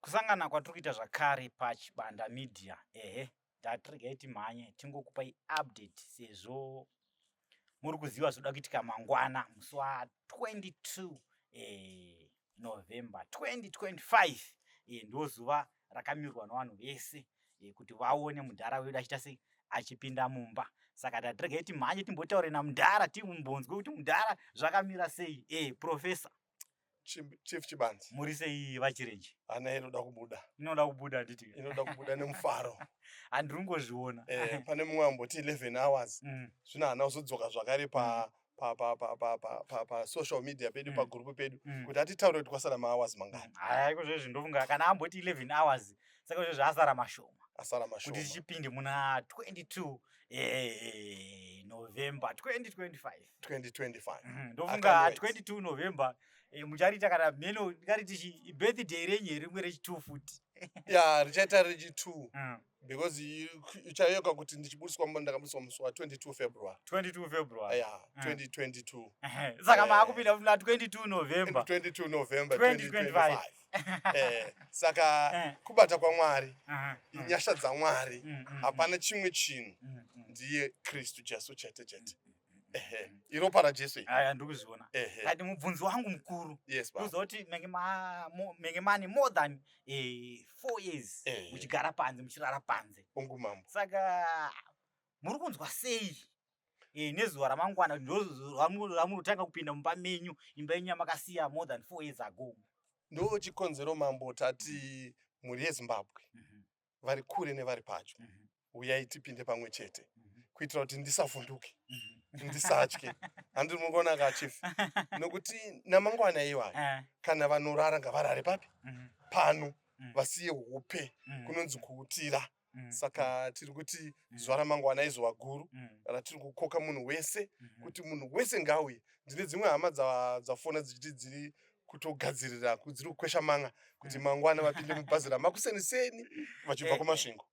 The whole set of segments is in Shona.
Kusangana kwatiri kuita zvakare paChibanda Media. Ndatirega iti mhanye tingokupai update sezvo muri kuziva zvoda kuitika mangwana musi wa22 November 2025. Ndo zuva rakamirwa navanhu vese kuti vaone Mudhara wedu achiita sei achipinda mumba. Saka ndatirega iti mhanye timbotaure naMudhara timumbonzwe kuti Mudhara zvakamira sei. Professor Chief Chibanzi. muri sei vachirenje? Ana inoda kubuda. Inoda kubuda nditi. Inoda kubuda nemufaro. Andiri kungozviona. Pane mumwe amboti 11 hours. Zvino ana uzodzoka zvakare pa social media pedu pa group pedu kuti atitaure kuti kwasara ma-hours mangani. Haya iko zvezvi ndofunga kana amboti 11 hours saka zvezvi asara mashoma. Asara mashoma. Kuti tichipinde muna 22 November 2025. 2025. Ndofunga 22 November mucharita kana meno ngariti birthday renye rimwe rechi2 futi. Yeah, richaita rechi2. Because ichayoka kuti ndichibudiswa mbo ndakabudiswa musi wa 22 February. 22 February. Yeah, 2022. Saka maakupinda muna 22 November. 22 November 2025. Saka kubata kwa Mwari, inyasha dza Mwari, hapana chimwe chinhu. Ndiye Kristu Jesu chete. Iropa raJesu. Aya ndikuzviona. Kati mubvunzi wangu mukuru. Yes, baba. Uzoti menge mani more than 4 years muchigara panze muchirara panze. Ungumambo. Saka muri kunzwa sei nezuva ramangwana ramurotanga kupinda mumba menyu imba yenyu yamakasiya more than 4 years ago? Ndo chikonzero mambo tati muri yeZimbabwe vari kure nevari padyo uyai tipinde pamwe chete kuitira kuti ndisavhunduke ndisatye handiri mukuona kachief nokuti namangwana iwayo kana vanorara ngavarare papi pano vasiye hope kunonzi kuutira. Saka tiri kuti zuva ramangwana izova guru ratiri kukoka munhu wese kuti munhu wese ngauye. Ndine dzimwe hama dzafona dzichiti dziri kutogadzirira dziri kukwesha manga kuti mangwana vapinde mubhazi ramakuseniseni vachibva kumasvingo.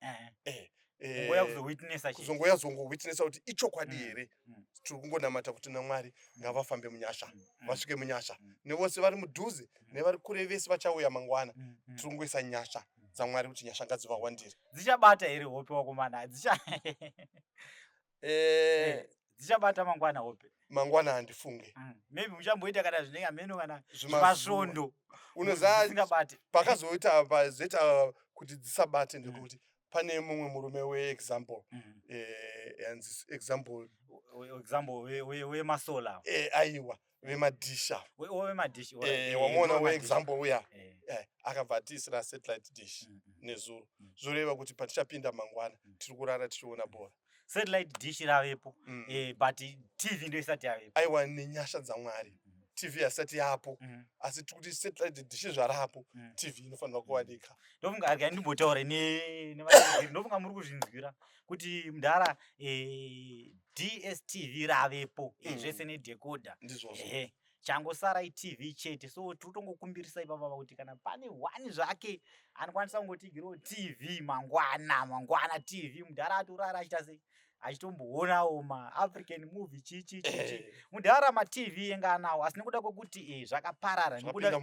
Kuzongoya zongovitnesa kuti ichokwadi here. Tiri kungonamata kuti naMwari ngavafambe munyasha vasvike munyasha nevose vari mudhuze nevari kure vese vachauya mangwana. Tiri kungoisa nyasha dzaMwari kuti nyasha ngadzivawandire. Dzichabata here hope wakomana? Dzichabata mangwana hope? Mangwana handifunge. Maybe muchamboita kana zvinenge meno kana zvimasvondo unozati pakazoita pazoita kuti dzisabate ndekuti pane mumwe murume weexample example wemasola aiwa vemadisha wemadhishi wamona weexample uya akabva atiisira satellite dish nezuro zvoreva kuti patichapinda mangwana tiri kurara tichiona bhora. Satellite dish ravepo but TV ndo isati yavepo. Aiwa nenyasha dzaMwari TV yasati yapo asi kuti satellite dish zvarapo TV inofanira kuwanika. Ndofunga arika ndimbotaure nevazviri ndofunga muri kuzvinzwira kuti Mudhara DSTV ravepo zvese nedecoder ndizvozvo. Changosara iTV chete. So tiri kutongokumbirisa ipapa kuti kana pane wani zvake anokwanisa kungotigirawo TV mangwana TV Mudhara atorara achiita sei achitomboonawo maAfrican movie chichi. Mudhara maTV enga anawo asi nekuda kwekuti zvakaparara nekuda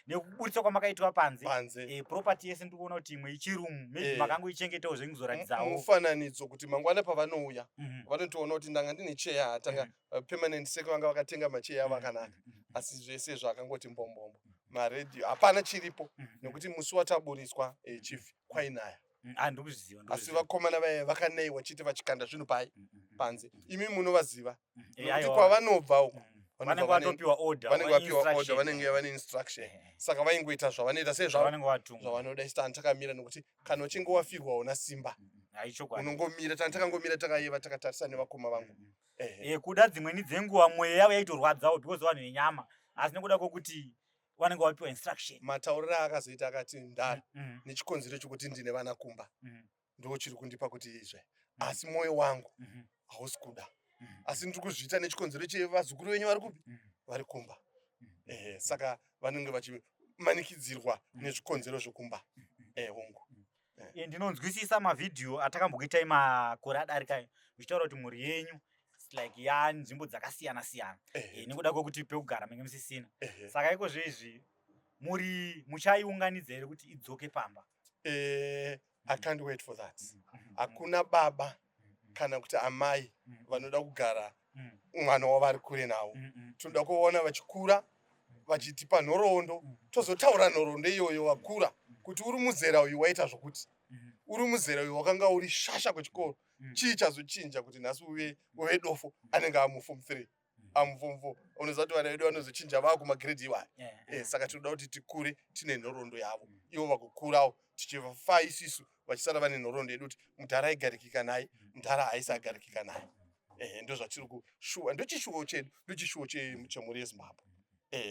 nekubudisa kwamakaitwa panze property yese ndiri kuona kuti imwe ichirumu maybe makangoichengetawo zvenguzoratidzawo mufananidzo kuti mangwana pavanouya vanotoona kuti ndanga ndine cheya atanga permanent seko vanga vakatenga macheya vakanaka asi zvese zvakangoti mbombombo maredhiyo hapana chiripo nekuti musi wataburiswa chief kwainaya. Handikuziva asi vakomana vaya vakaneiwa chiti vachikanda zvinhu pai panze imi munovaziva nokuti kwavanobva uko vanenge vatopiwa order vanenge vane instruction saka vaingoita zvavanoita sezvavanoda isi tantakamira nokuti kana uchinge wafirwa una simba unongomira tantakangomira takaiva takatarisa nevakoma vangu kuda dzimweni dzenguva mweya yavo yaitorwadzawo because vanhu venyama asi nekuda kwokuti vanenge vapiwa instruction. Matauriro akazoita akati Ndara nechikonzero chokuti ndine vana kumba ndo chiri kundipa kuti izve asi mwoyo wangu hausi kuda asi ndiri kuzviita nechikonzero chevazukuru venyu vari kupi vari kumba. Saka vanenge vachimanikidzirwa nezvikonzero zvokumba hongu. Ndinonzwisisa mavhidhiyo atakambokuitai makore adarika muchitaura kuti mhuri yenyu like nzvimbo dzakasiyana siyana nekuda kwokuti pekugara menge musisina. Saka iko zvezvi muchaiunganidza here kuti idzoke pamba? I can't wait for that. Hakuna baba kana kuti amai vanoda kugara mwana wavari kure nawo. Tinoda kuona vachikura vachitipa nhoroondo, tozotaura nhoroondo iyoyo wakura kuti uri muzera uyu waita zvokuti, uri muzera uyu wakanga uri shasha kuchikoro, chii chazochinja kuti nhasi uve dofo anenge amuform 3 amuform 4. Unoziva kuti vana vedu vanozochinja vava kumagiredhi iwayo. Saka tinoda kuti tikure tine nhoroondo yavo, ivo vakukurawo tichivafa isusu vachisara vane nhoroondo yedu kuti mudhara aigarikika naye, mudhara haisi agarikika naye. Ndo zvatiri kushuwa, ndochishuwo chedu, ndochishuwo chemhuri yeZimbabwe,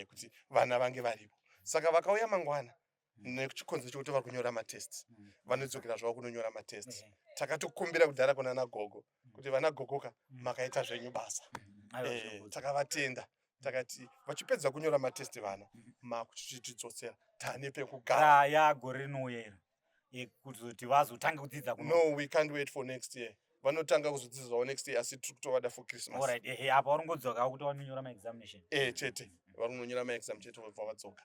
kuti vana vange varipo. Saka vakauya mangwana nechikonzo chokuti vari kunyora matest, vanodzokera zvavo kunonyora matest. Takatokumbira kudhara kuna nagogo kuti vana gogoka makaita zvenyu basa. Takavatenda takati vachipedza kunyora matest vana makuchitidzosera tane pekugara. Yagore rinouya iro kuti vazotange kudzidza kuno. No, we can't wait for next year. Vanotanga kuzodzidzawo next year asi tiri kutovada for Christmas. Alright, apa varingodzoka kuti vanonyora maexamination. Chete varinonyora maexam chete vobva vadzoka.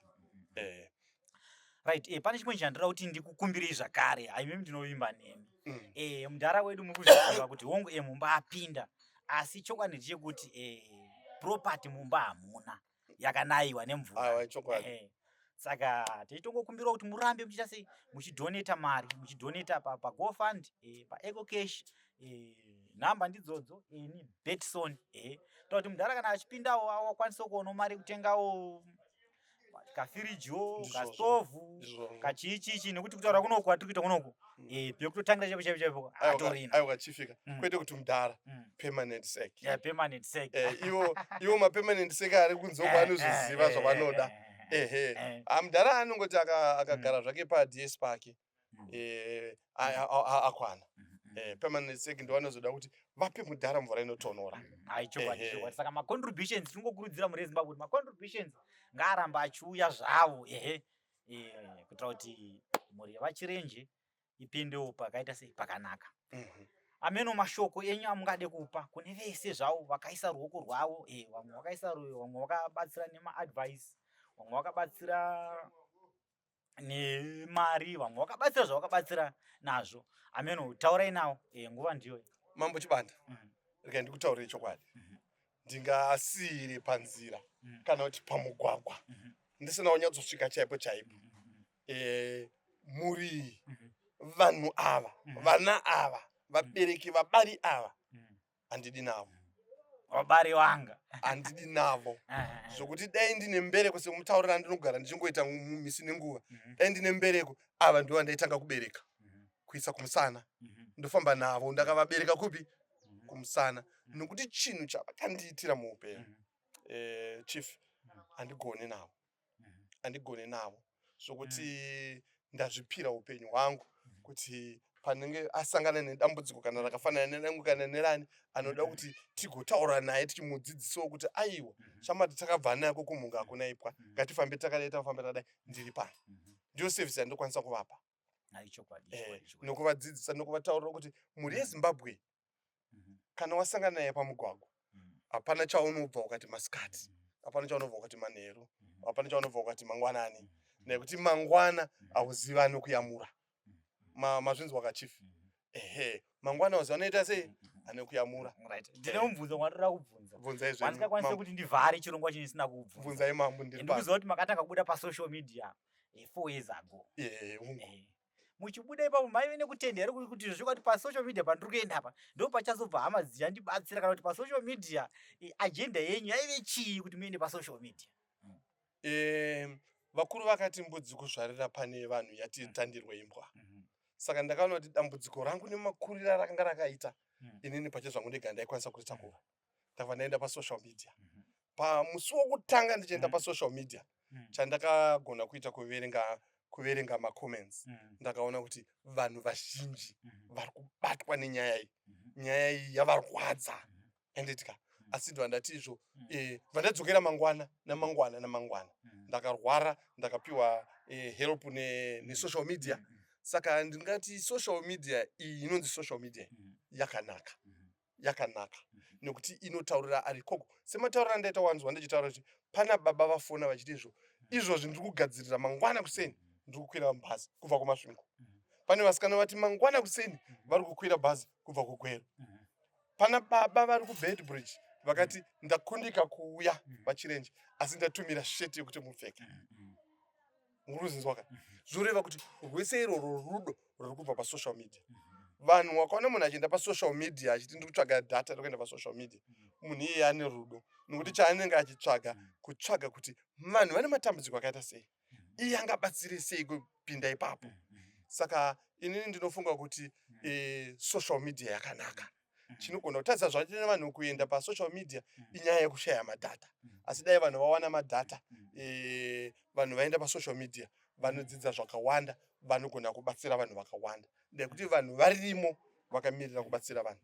Right, pane chimwe chandira kuti ndikukumbirei zvakare, haimimi ndinovimba nemi. Mudhara wedu muri kuzviziva kuti hongu mumba apinda, asi chokwadi ndechekuti property mumba hamuna yakanayiwa nemvura. Saka tichitongokumbira kuti murambe muchiita sei, muchidonata mari, muchidonata paGoFund, paEcoCash, nhamba ndidzodzo, ni Betson. Kuti mudhara kana achipindawo awakwanisa kuona mari kutengawo kafirijiwo, kastovhu, kachichichi, nekuti kutaura kunoku kwatiri kuita kunoku, pekutotangira chaipo atorina. Aiwa chifika, kwete kuti mudhara permanent sec. Permanent sec. Iwo mapermanent sec ari kunzokwa anozviziva zvavanoda. Mudhara anongoti akagara zvake paDS pake akwana. Permanent sec ndo vanozoda kuti vape mudhara mvura inotonhora. Chokwadi. Saka macontributions tinongokurudzira muri yeZimbabwe kuti macontributions ngaaramba achiuya zvavo, kuitira kuti mhuri yavachirenje ipindewo pakaita sei pakanaka. Ameno mashoko enyu amungade kupa kune vese zvavo vakaisa ruoko rwavo, vamwe vakaisa vamwe vakabatsira nemaadvice, vamwe vakabatsira nemari, vamwe vakabatsira zvavakabatsira nazvo. Ameno taurai nawo, nguva ndiyo. Mambo Chibanda, rega ndikutaurire chokwadi. Ndingasiyire panzira kana kuti pamugwagwa ndisina kunyatsosvika chaipo chaipo. Muri vanhu ava, vana ava, vabereki vabari ava handidi navo. Vabari vanga handidi navo. Zvokuti dai ndine mbereko semutaurira ndinogara ndichingoita misi nenguva, dai ndine mbereko ava ndivo vandaitanga kubereka kuisa kumusana, ndofamba navo ndakavabereka kupi kumusana, nokuti chinhu chavakandiitira muupenyu, chief, handigone navo. Zvokuti ndazvipira upenyu hwangu kuti panenge asangana nedambudziko kana rakafanana nerangu kana nerani anoda kuti tigotaura naye tichimudzidzisawo kuti aiwa shamati takabva nako kumunga hakuna ipwa, ngatifambe takadai tafamba takadai, ndiri pano. Ndiyo sevhisi yandinokwanisa kuvapa. Nokuvadzidzisa nokuvataurira kuti mhuri yeZimbabwe kana wasangana naye pamugwagwa hapana chaunobva ukati masikati, hapana chaunobva ukati manheru, hapana chaunobva ukati mangwanani, nekuti mangwana hauziva nokuyamura. Mazvinzwa kachifi. Mangwana uziva noita sei anokuyamura. Ndine mubvunzo wandoda kubvunza. Bvunzai zvenyu. Wandingakwanisa kuti ndivhare chirongwa chinisina kubvunza. Bvunzai mambo ndiri pano. Ndikuziva kuti makatanga kubuda pasocial media 4 years ago. Muchibuda ipapo maive nekutenda here kuti zvisvika kuti pasocial media pandiri kuenda apa ndo pachazobva hama dzichandibatsira, kana kuti pasocial media agenda yenyu yaive chii kuti muende pasocial media? Vakuru vakati mbudzi kuzvarira pane vanhu yati tandirwe imbwa. Saka ndakaona kuti dambudziko rangu nemakurira rakanga rakaita inini pache zvangu ndega ndaikwanisa kuritakura. Ndabva ndaenda pasocial media. Pamusi wokutanga ndichienda pasocial media chandakagona kuita kuverenga macomments, ndakaona kuti vanhu vazhinji vari kubatwa nenyaya iyi. Nyaya iyi yavarwadza. Enditika asi ndandati izvo vandadzokera mangwana ndakarwara ndakapiwa help nesocial media. Saka ndingati social media iyi inonzi social media yakanaka nekuti inotaurira ari koko semataurira ndaita wanzwa ndichitaura kuti pana baba vafona vachiti izvo izvozvi ndiri kugadzirira mangwana kuseni ndiri kukwira bhazi kubva kumasvingo. Pane vasikana vati mangwana kuseni vari kukwira bhazi kubva kugwero. Pana baba vari kuBedbridge vakati ndakundika kuuya vachirenje asi ndatumira sheti yekuti mupfeke. Muruzinzwa ka zvoreva kuti rwese irorwo rudo ruri kubva pasocial media. Vanhu wakaona munhu achienda pasocial media achiti ndiri kutsvaga data rekuenda pasocial media, munhu iyeye ane rudo nokuti chaanenge achitsvaga kutsvaga kuti vanhu vane matambudziko akaita sei, iye angabatsire sei kupinda ipapo. Saka inini ndinofunga kuti social media yakanaka. Chinogona kutadza zvacho vanhu kuenda pasocial media inyaya yekushaya madata, asi dai vanhu vawana madata, vanhu vaenda pasocial media vanodzidza zvakawanda, vanogona kubatsira vanhu vakawanda nekuti vanhu varimo vakamirira kubatsira vanhu,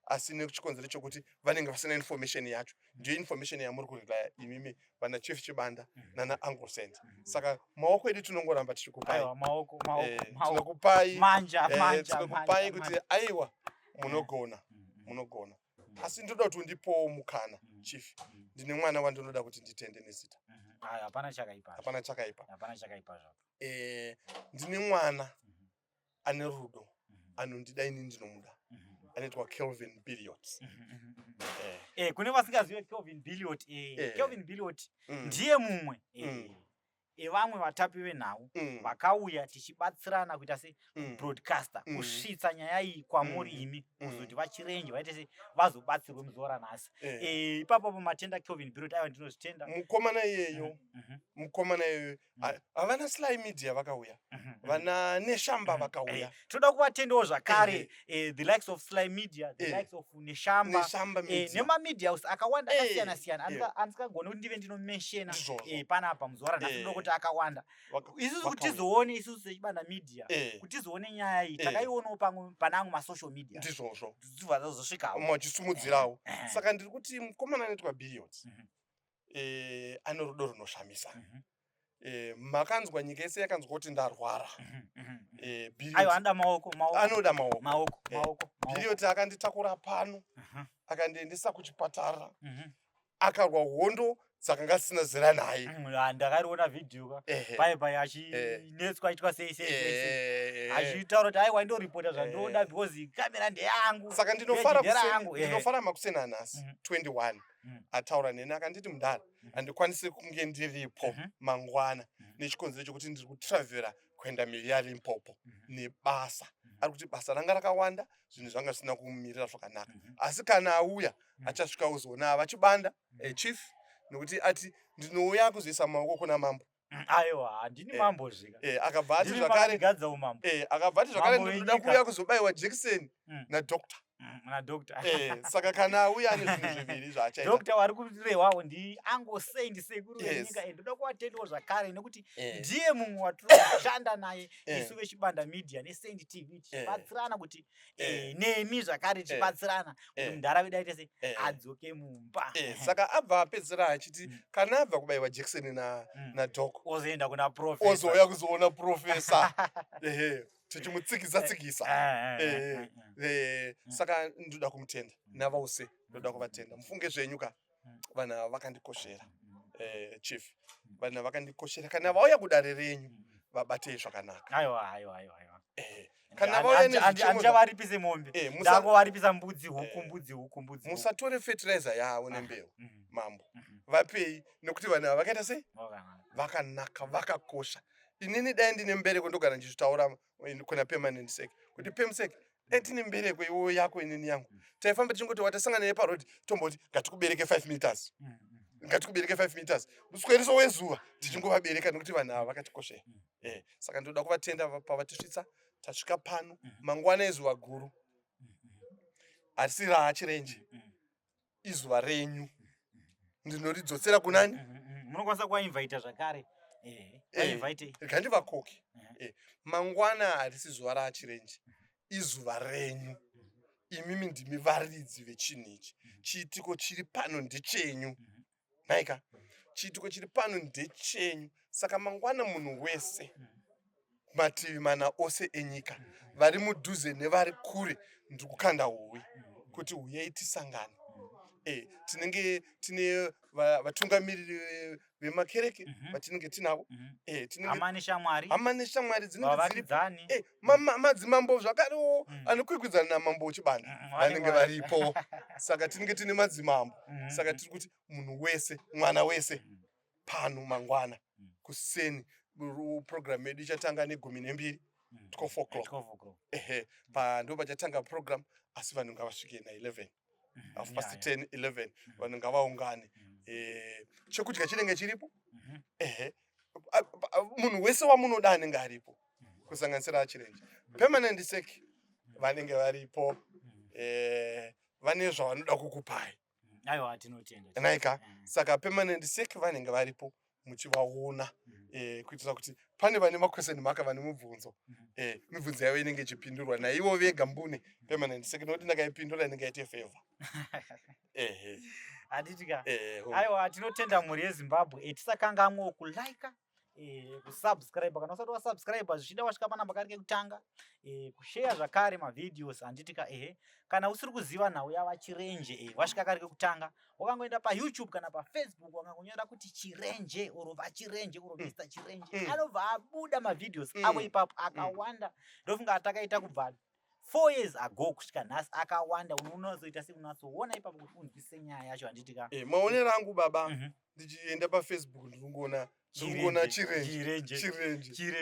asi nechikonzero chokuti vanenge vasina information yacho. Ndiyo information yamuri kuridaya imimi vana Chief Chibanda nana Uncle Send. Saka maoko edu tinongoramba tichikupai, tinokupai tinokupai kuti aiwa munogona. Asi ndoda kuti undipowo mukana Chief, ndine mwana wandinoda kuti nditende nezita. Hapana chakaipa. Ndine mwana ane rudo anondida ini ndinomuda, anoitwa Kelvin Billiot. Kune vasingazive Kelvin Billiot, Kelvin Billiot ndiye mumwe vamwe vatapi venhau vakauya tichibatsirana kuita se broadcaster kusvitsa nyaya iyi kwamuri imi kuzoti vachirenje vaite se vazobatsirwe muzora nhasi. Ipapo pamatenda Kelvin Billiot aiva ndinozvitenda. Mukomana iyeyo havana Sly Media vakauya, vana Neshamba vakauya. Toda kuvatendawo zvakare the likes of Sly Media, the likes of Neshamba nemamedia house akawanda akasiyana siyana andisingagoni kuti ndive ndinomenshena panapa muzora nhasi ndoda kuti akawanda. Isusu kuti tizoone isusu sechibanda media kuti tizoone nyaya iyi takaionawo pamwe panangu masocial media ndizvozvo zvazosvikawo machisumudzirawo. Saka ndiri kuti mukomana anoitwa Billiot ane rudo runoshamisa. Makanzwa nyika yese yakanzwa kuti ndarwara, anoda maoko. Billiot akanditakura pano akandiendesa kuchipatara, akarwa hondo dzakanga dzisina zera naye. Ndakariona vhidhiyo pai achinetswa aitwa sei achitaura kuti aiwa ndoripota zvandoda because kamera ndeyangu. Saka ndinofara makusena nhasi 21 ataura neni akanditi mudhara handikwanisi kunge ndiripo mangwana nechikonzero chokuti ndiri kutravhera kuenda mhiri yaLimpopo nebasa. Ari kuti basa ranga rakawanda, zvinhu zvanga zvisina kumumirira zvakanaka, asi kana auya achasvika uzoona vachibanda Chief nokuti ati ndinouya kuzoisa maoko kuna mambo. Aiwa handini mambo zvika. Akabva ati zvakare ndinoda kuuya kuzobayiwa jekiseni nadoctor. Saka kana auya ane zvinhu zviviri zvaachaita. Doctor wari kurehwawo ndi Uncle Send sekuru wenyika. Ndoda kuvatendawo zvakare nekuti ndiye mumwe watinoshanda naye isu vechibanda media neSend TV tichibatsirana kuti nemi zvakare tichibatsirana kuti munharaunda aite se adzoke mumba. Saka abva apedzera achiti kana abva kubayiwa jekiseni nadoc ozoenda kuna professor, ozouya kuzoona professor tichimutsikisa. Saka ndoda kumutenda navause ndoda kuvatenda. Mufunge zvenyu ka vana vakandikoshera Chief, vana vakandikoshera. Kana vauya kudare renyu vabatei zvakanaka. Aiwa. Kana vauya handichavaripise mombe, ndangovaripisa mbudzi huku. Musatore fertilizer yavo nembeu mambo, vapei nekuti vanhu ava vakaita sei vakanaka vakakosha. Inini dai ndine mbereko ndogara ndichitaura kuna permanent sec kuti PEMSEC tine mbereko iwo yako inini yangu, taifamba tichingoti watasangana naye parodi tomboti ngatikubereke 5 meters, ngatikubereke 5 meters musweriso wezuva tichingovabereka nekuti vanhu ava vakatikoshera. Saka ndoda kuvatenda pavatisvitsa tasvika pano mangwana ezuva guru, harisi raachirenje, izuva renyu, ndinoridzosera kunani. Munokwanisa kuvainvita zvakare. Gandivakoke. Mangwana harisi zuva raachirenje, izuva renyu. Imimi ndimi varidzi vechinhu ichi. Chiitiko chiri pano ndechenyu. Naika, chiitiko chiri pano ndechenyu. Saka mangwana munhu wese, mativi mana ose enyika, vari mudhuze nevari kure, ndiri kukanda huwi kuti uyai tisangane. Tinenge tine vatungamiriri vemakereke vatinenge tinavo hama neshamwari dzinenge dziripo, vavakidzani madzimambo zvakarewo anokwikwidzana namambo wechibanda vanenge varipo. Saka tinenge tine madzimambo. Saka tiri kuti munhu wese, mwana wese pano mangwana kuseni. Program yedu ichatanga ne12 12 o'clock. Ndo pachatanga program, asi vanhu ngavasvike na11 10 11 vanhu ngavaungane. Chokudya chinenge chiripo. Munhu wese wamunoda anenge aripo kusanganisira Chirenje. Permanent sec vanenge varipo. Vane zvavanoda kukupai. Aiwa, tinotenda. Naika saka permanent sec vanenge varipo muchivaona, kuitira kuti pane vane makweseni maka vane mubvunzo, mibvunzo yavo inenge ichipindurwa naivo vega mbune permanent sec, noti ndakaipindura inenge yaite favor. Haditika. Aiwa, tinotenda mhuri yeZimbabwe. Tisakangamwo kulike, kusubscribe kana usati wasubscribe zvichida wasvika panamba kari kekutanga, kushare zvakare mavideos. Handitika kana usiri kuziva nhau yava Chirenje, wasvika kari kekutanga, wakangoenda pa YouTube kana pa Facebook wakangonyora kuti Chirenje oro vaChirenje oro Mr Chirenje, anobva abuda mavideos avo ipapo akawanda. Ndofunga atakaita kubva 4 years ago kusvika nhasi akawanda. Unozoita sekunasoona ipapo kuti unzwisise nyaya yacho. Handitika. Maonero angu baba, ndichienda pa Facebook ndinongona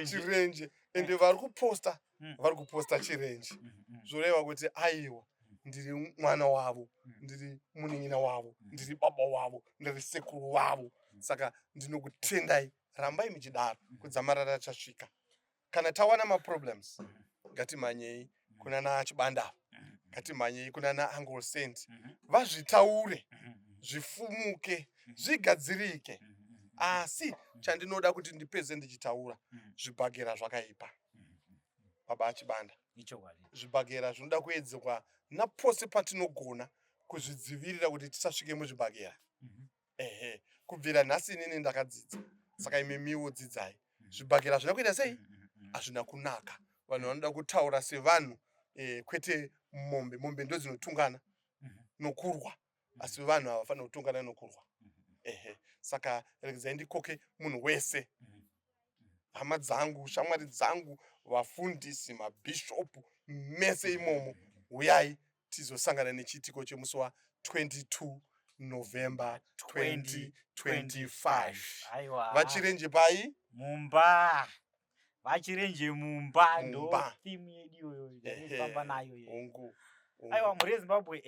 Chirenje. Ende vari kuposta Chirenje. Zvoreva kuti aiwa, ndiri mwana wavo, ndiri munin'ina wavo, ndiri baba wavo, ndiri sekuru wavo. Saka ndinokutendai, rambai muchidaro, kudzamarara richasvika. Kana tawana maproblems, ngatimhanyei kuna naChibanda, ngatimhanyei kuna naUncle Saint. Vazvitaure, zvifumuke, zvigadzirike. Asi chandinoda kuti ndipedze ndichitaura, zvibhagera zvakaipa. Baba Chibanda, zvibhagera zvinoda kuedzekwa napose patinogona kuzvidzivirira kuti tisasvike muzvibhagera. Kubvira nhasi inini ndakadzidza, saka imemiwo dzidzai. Zvibhagera zvinoda kuita sei? Hazvina kunaka. Vanhu vanoda kutaura sevanhu, kwete mombe. Mombe ndo dzinotungana nokurwa, asi vanhu havafaniri kutungana nokurwa. Saka regedzai ndikoke munhu wese, hama dzangu, shamwari dzangu, vafundisi, mabhishopu, mese imomo, uyai tizosangana nechiitiko chemusi wa22 November 2025. Aiwa. VaChirenje pai? Mumba. VaChirenje mumba ndo theme yedu iyoyo yatifamba nayo iyo. Aiwa, mhuri yeZimbabwe,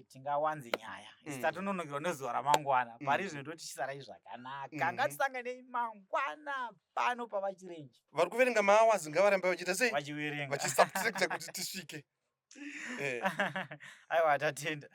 tingawanze nyaya. Isatinonokerwa nezuva ramangwana. Pari zvino totichisarai zvakanaka. Ngatisangane mangwana pano pavaChirenje. Vari kuverenga maawazi ngavarambe vachiita sei? Vachiverenga. Vachisubtracta kuti tisvike. Aiwa, tatenda.